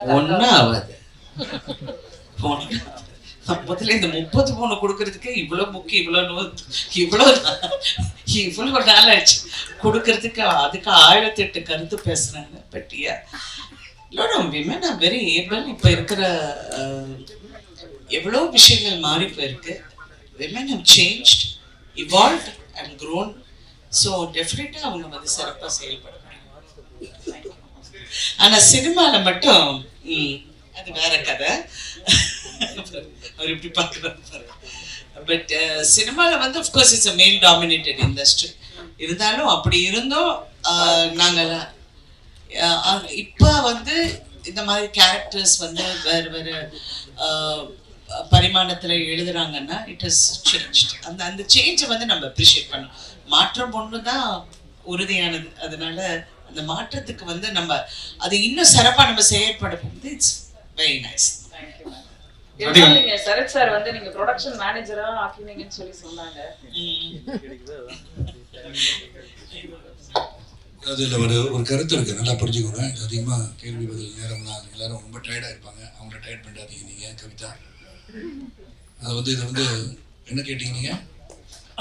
ஒன்னும் ஆகாது. முதல்ல இந்த 30 பவுன் கொடுக்கறதுக்கு இவ்வளவு புக்கு இவ்வளவு நாள் ஆச்சு கொடுக்கறதுக்கு. அதுக்கு 1008 கருத்து பேசுறாங்க. But women are very able. இப்ப இருக்கிற எவ்வளவு விஷயங்கள் மாறி போயிருக்கு. Women have changed, evolved and grown. So டெஃபினட்டா அவங்க வந்து சிறப்பாக செயல்பட முடியும். ஆனா சினிமால மட்டும் அது வேற கதை. அவர் இப்படி பார்க்குறாரு. பட் சினிமாவில் வந்து அஃப்கோர்ஸ் இட்ஸ் அ மேல் டாமினேட்டட் இண்டஸ்ட்ரி. இருந்தாலும் அப்படி இருந்தும் நாங்கள் இப்போ வந்து இந்த மாதிரி கேரக்டர்ஸ் வந்து வேறு வேறு பரிமாணத்தில் எழுதுறாங்கன்னா இட் இஸ் சேஞ்ச். அந்த சேஞ்சை வந்து நம்ம அப்ரிஷியேட் பண்ணோம். மாற்றம் ஒன்று தான் உறுதியானது. அதனால அந்த மாற்றத்துக்கு வந்து நம்ம அது இன்னும் சிறப்பாக நம்ம செயல்படும். It's very nice. நீங்க சரத் சார் வந்து நீங்க ப்ரொடக்ஷன் மேனேஜரா ஆக்கினீங்கன்னு சொல்லி சொன்னாங்க. அதுல ஒரு கருத்து இருக்கு, நல்லா புரிஞ்சுக்கோங்க. அதிகமா கேள்வி பதில் நேரம்லாம் எல்லாரும் ரொம்ப டயர்டா இருப்பாங்க. அவங்கள டயர்ட் பண்ணாதீங்க. நீங்க கவிதா அது வந்து இது வந்து என்ன கேட்டீங்க நீங்க?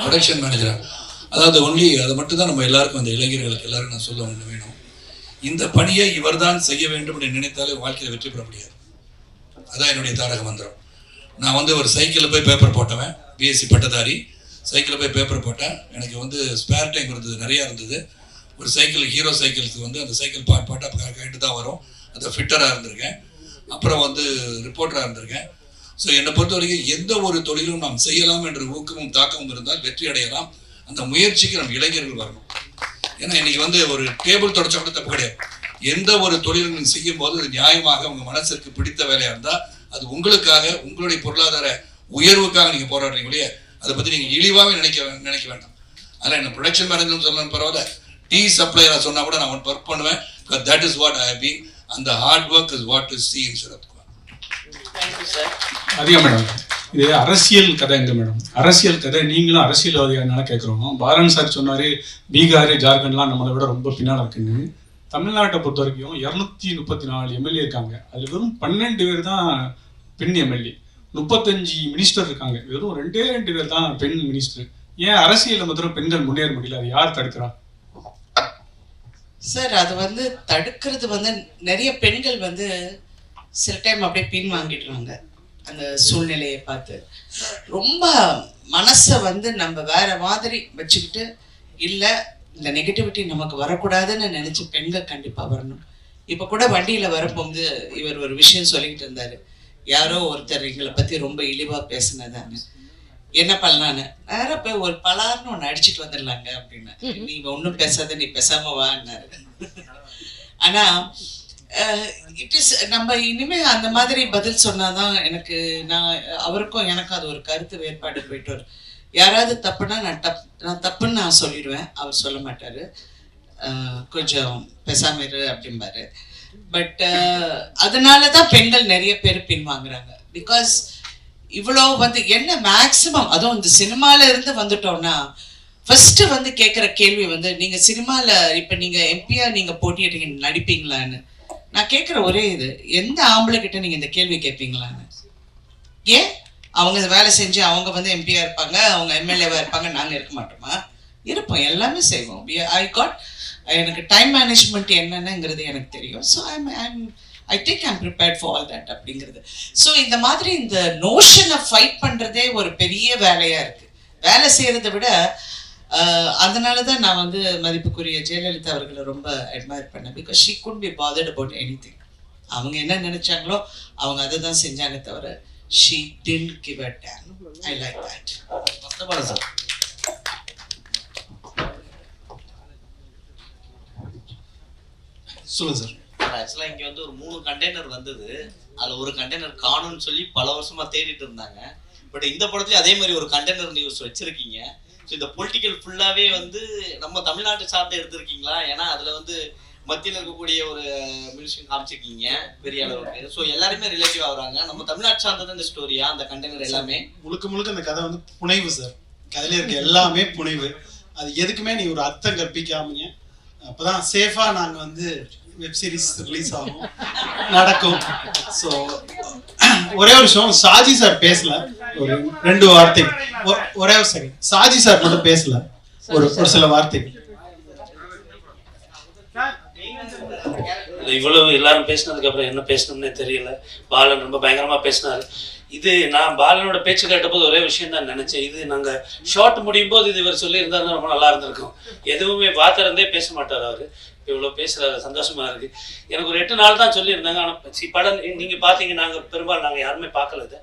ப்ரொடக்ஷன் மேனேஜரா? அதாவது ஒன்லி அதை மட்டும் தான் நம்ம எல்லாருக்கும், அந்த இளைஞர்களுக்கு எல்லாரும் நான் சொல்ல ஒன்று வேணும். இந்த பணியை இவர்தான் செய்ய வேண்டும் என்று நினைத்தாலே வாழ்க்கையில் வெற்றி பெற முடியாது. அதான் என்னுடைய தாரக மந்திரம். நான் வந்து ஒரு சைக்கிளில் போய் பேப்பர் போட்டவன், பிஎஸ்சி பட்டதாரி. சைக்கிளில் போய் பேப்பர் போட்டேன். எனக்கு வந்து ஸ்பேர் டைம் இருந்தது, நிறையா இருந்தது. ஒரு சைக்கிள், ஹீரோ சைக்கிளுக்கு வந்து அந்த சைக்கிள் பாட்டாக கேட்டு தான் வரும். அந்த ஃபிட்டராக இருந்திருக்கேன். அப்புறம் வந்து ரிப்போர்ட்டராக இருந்திருக்கேன். ஸோ என்னை பொறுத்த வரைக்கும் எந்த ஒரு தொழிலும் நாம் செய்யலாம் என்ற ஊக்கமும் தாக்கமும் இருந்தால் வெற்றி அடையலாம். அந்த முயற்சிக்கு நம்ம இளைஞர்கள் வரணும். ஏன்னா இன்னைக்கு வந்து ஒரு டேபிள் தொடச்சா கூட தப்பு கிடையாது. எந்த ஒரு தொழிலும் நீங்கள் செய்யும் போது அது நியாயமாக உங்கள் மனசிற்கு பிடித்த வேலையாக இருந்தால் அது உங்களுக்காக, உங்களுடைய பொருளாதார உயர்வுக்காக நீங்கள் போராடுறீங்களே, அதை பற்றி நீங்கள் இழிவாகவே நினைக்க வேண்டாம். அதில் என்ன ப்ரொடக்ஷன் மேனேஜர்னு சொல்லணும் பரவாயில்ல, டீ சப்ளையராக சொன்னால் கூட நான் ஒர்க் பண்ணுவேன். That is what I have been. அந்த hard work is what is see in Sarathkumar. அதிகம் மேடம், இது அரசியல் கதை எங்க மேடம்? அரசியல் கதை. நீங்களும் அரசியல்வாதியானால கேட்குறோம். பாலன் சார் சொன்னார் பீகார், ஜார்க்கண்ட்லாம் நம்மளை விட ரொம்ப பின்னால் இருக்குன்னு. தமிழ்நாட்டை பொறுத்த வரைக்கும் 234 எம்எல்ஏ இருக்காங்க. அதில் வெறும் 12 பேர் தான் பெண் எம்எல்ஏ. 35 மினிஸ்டர் இருக்காங்க. வெறும் 2 பேர் தான் பெண் மினிஸ்டர். ஏன் அரசியலில் மாத்திரம் பெண்கள் முன்னேற முடியல? அது யார் தடுக்கிறா சார்? அது வந்து தடுக்கிறது வந்து நிறைய பெண்கள் வந்து சில டைம் அப்படியே பின் வாங்கிடுறாங்க. அந்த சூழ்நிலையை பார்த்து ரொம்ப மனசை வந்து நம்ம வேற மாதிரி வச்சுக்கிட்டு, இல்லை இந்த நெகட்டிவிட்டி நமக்கு வரக்கூடாதுன்னு நினைச்சு பெண்கள் கண்டிப்பா வரணும். இப்ப கூட வண்டியில வரப்போது இவர் ஒரு விஷயம் சொல்லிக்கிட்டு இருந்தாரு. யாரோ ஒருத்தர் எங்களை பத்தி ரொம்ப இழிவா பேசினதான்னு. என்ன பண்ணலான்னு நேர போய் ஒரு பலார்னு ஒன்று அடிச்சுட்டு வந்துடலாங்க அப்படின்னு. நீ ஒன்றும் பேசாத, நீ பேசாம வான்னாரு. ஆனா இட் இஸ் நம்ம இனிமே அந்த மாதிரி பதில் சொன்னாதான் எனக்கு, நான் அவருக்கும் எனக்கும் அது ஒரு கருத்து வேறுபாடு போயிட்டு வரும். யாராவது தப்புனா நான் தப்புன்னு நான் சொல்லிடுவேன். அவர் சொல்ல மாட்டாரு, கொஞ்சம் பேசாம இரு அப்படிம்பாரு. பட் அதனாலதான் பெண்கள் நிறைய பேர் பின்வாங்குறாங்க. பிகாஸ் இவ்வளோ வந்து என்ன மேக்சிமம், அதுவும் இந்த சினிமால இருந்து வந்துட்டோம்னா ஃபர்ஸ்ட் வந்து கேட்குற கேள்வி வந்து, நீங்க சினிமால இப்ப நீங்க எம்பியா நீங்க போட்டியிட்டீங்க, நடிப்பீங்களான்னு. நான் கேட்குற ஒரே இது, எந்த ஆம்பளை கிட்ட நீங்க இந்த கேள்வி கேட்பீங்களான்னு. ஏன் அவங்க வேலை செஞ்சு அவங்க வந்து எம்பியா இருப்பாங்க, அவங்க எம்எல்ஏவா இருப்பாங்க, நாங்க இருக்க மாட்டோமா? இருப்போம், எல்லாமே செய்வோம். எனக்கு டைம் மேனேஜ்மெண்ட் என்னன்னுங்கிறது எனக்கு தெரியும். So I think I'm prepared for all that அப்படிங்கிறது. ஸோ இந்த மாதிரி இந்த நோஷனை ஃபைட் பண்ணுறதே ஒரு பெரிய வேலையாக இருக்குது. வேலை செய்கிறத விட அதனால தான் நான் வந்து மதிப்புக்குரிய ஜெயலலிதா அவர்களை ரொம்ப அட்மையர் பண்ணேன். Because she could be bothered about anything. அவங்க என்ன நினைச்சாங்களோ அவங்க அதை தான் செஞ்சாங்க தவிர she didn't give a damn. I like that. Sir சொல்லுங்க சார். ஆக்சுவலாக இங்கே வந்து ஒரு 3 கண்டெய்னர் வந்தது. அதில் ஒரு கண்டெய்னர் காணும்னு சொல்லி பல வருஷமா தேடிட்டு இருந்தாங்க. பட் இந்த படத்துலேயும் அதே மாதிரி ஒரு கண்டெய்னர் நியூஸ் வச்சிருக்கீங்க. ஸோ இந்த பொலிட்டிக்கல் ஃபுல்லாகவே வந்து நம்ம தமிழ்நாட்டை சார்ந்து எடுத்திருக்கீங்களா? ஏன்னா அதில் வந்து மத்தியில் இருக்கக்கூடிய ஒரு மியூசியம் காமிச்சிருக்கீங்க பெரிய அளவுக்கு. ஸோ எல்லாருமே ரிலேட்டிவ் ஆகுறாங்க. நம்ம தமிழ்நாட்டு சார்ந்தது இந்த ஸ்டோரியா அந்த கண்டெய்னர் எல்லாமே? முழுக்க அந்த கதை வந்து புனைவு சார். கதையில இருக்க எல்லாமே புனைவு. அது எதுக்குமே நீ ஒரு அர்த்தம் கற்பிக்காமீங்க. அப்போதான் சேஃபாக நாங்கள் வந்து வெப் சீரிஸ் ரிலீஸ் ஆகும், நடக்கும். ஸோ ஒரே ஒரு விஷயம், சாஜி சார் பேசல, ஒரு 2 வார்த்தை, ஒரே ஒரு செகண்ட், சாஜி சார் மட்டும் பேசல, ஒரு சில வார்த்தை. இவ்வளவு எல்லாரும் பேசினதுக்கு அப்புறம் என்ன பேசணும்னே தெரியல. பாலன் ரொம்ப பயங்கரமா பேசினாரு. இது நான் பாலனோட பேச்சு கேட்டபோது ஒரே விஷயம் தான் நினைச்சேன். இது நாங்க ஷார்ட் முடியும் போது இது இவர் சொல்லி இருந்தாருன்னா ரொம்ப நல்லா இருந்திருக்கும். எதுவுமே வாத்திருந்தே பேச மாட்டார் அவரு. இவ்வளோ பேசுறாரு, சந்தோஷமா இருக்கு. எனக்கு ஒரு 8 நாள் தான் சொல்லியிருந்தாங்க. ஆனால் படம் நீங்க பாத்தீங்க, நாங்க பெரும்பாலும் நாங்க யாருமே பார்க்கல இதை.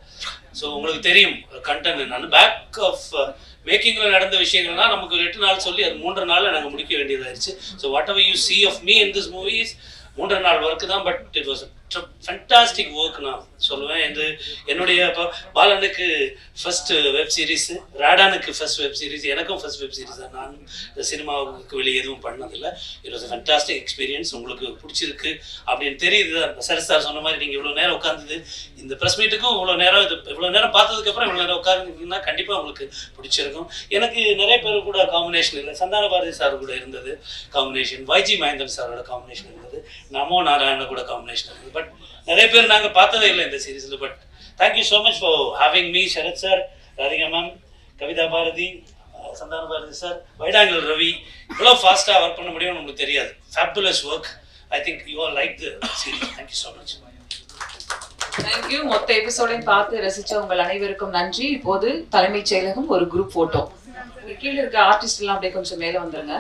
ஸோ உங்களுக்கு தெரியும் கண்டென்ட். நான் பேக் ஆஃப் மேக்கிங்ல நடந்த விஷயங்கள்லாம் நமக்கு ஒரு 8 நாள் சொல்லி அது 3 நாள்ல நாங்கள் முடிக்க வேண்டியதாயிருச்சு. So whatever you see of me in this movie is 3 நாள் ஒர்க்கு தான். But it was fantastic work நான் சொல்லுவேன். இது என்னுடைய பாலனுக்கு ஃபர்ஸ்ட் வெப் சீரிஸ், ராடானுக்கு ஃபர்ஸ்ட் வெப் சீரிஸ், எனக்கும் ஃபர்ஸ்ட் வெப் சீரிஸ் தான். நான் இந்த சினிமாவுக்கு வெளியே எதுவும் பண்ணதில்லை. It was fantastic experience. உங்களுக்கு பிடிச்சிருக்கு அப்படின்னு தெரியுது. சரத் சார் சொன்ன மாதிரி நீங்கள் இவ்வளோ நேரம் உட்காந்துது இந்த ப்ரெஸ் மீட்டுக்கும் இவ்வளோ நேரம் பார்த்ததுக்கப்புறம் இவ்வளோ நேரம் உட்காந்துருந்தீங்கன்னா கண்டிப்பாக உங்களுக்கு பிடிச்சிருக்கும். எனக்கு நிறைய பேர் கூட காம்பினேஷன் இல்லை. சந்தான பாரதி சார் கூட இருந்தது காம்பினேஷன், வைஜி மகேந்திரன் சாரோட காம்பினேஷன் இருந்தது, நமோ நாராயண கூட காம்பினேஷன் இருந்தது. பட் நிறைய பேர் நாங்கள் பார்த்ததே இல்லை இந்த சீரீஸில். But thank you so much for having me. Sarath sir, Radhika ma'am, Kavitha Bharathi, Santhana Bharathi sir, வைடாங்கல் ரவி, இவ்வளோ ஃபாஸ்ட்டாக ஒர்க் பண்ண முடியும்னு உங்களுக்கு தெரியாது. Fabulous work. I think you are like the series. Thank you so much. Thank you. மொத்த எபிசோடையும் பார்த்து ரசிச்ச உங்கள் அனைவருக்கும் நன்றி. இப்போது தலைமைச் செயலகம் ஒரு குரூப் போட்டோ. கீழே இருக்க ஆர்டிஸ்ட் எல்லாம் அப்படியே கொஞ்சம் மேலே வந்துருங்க.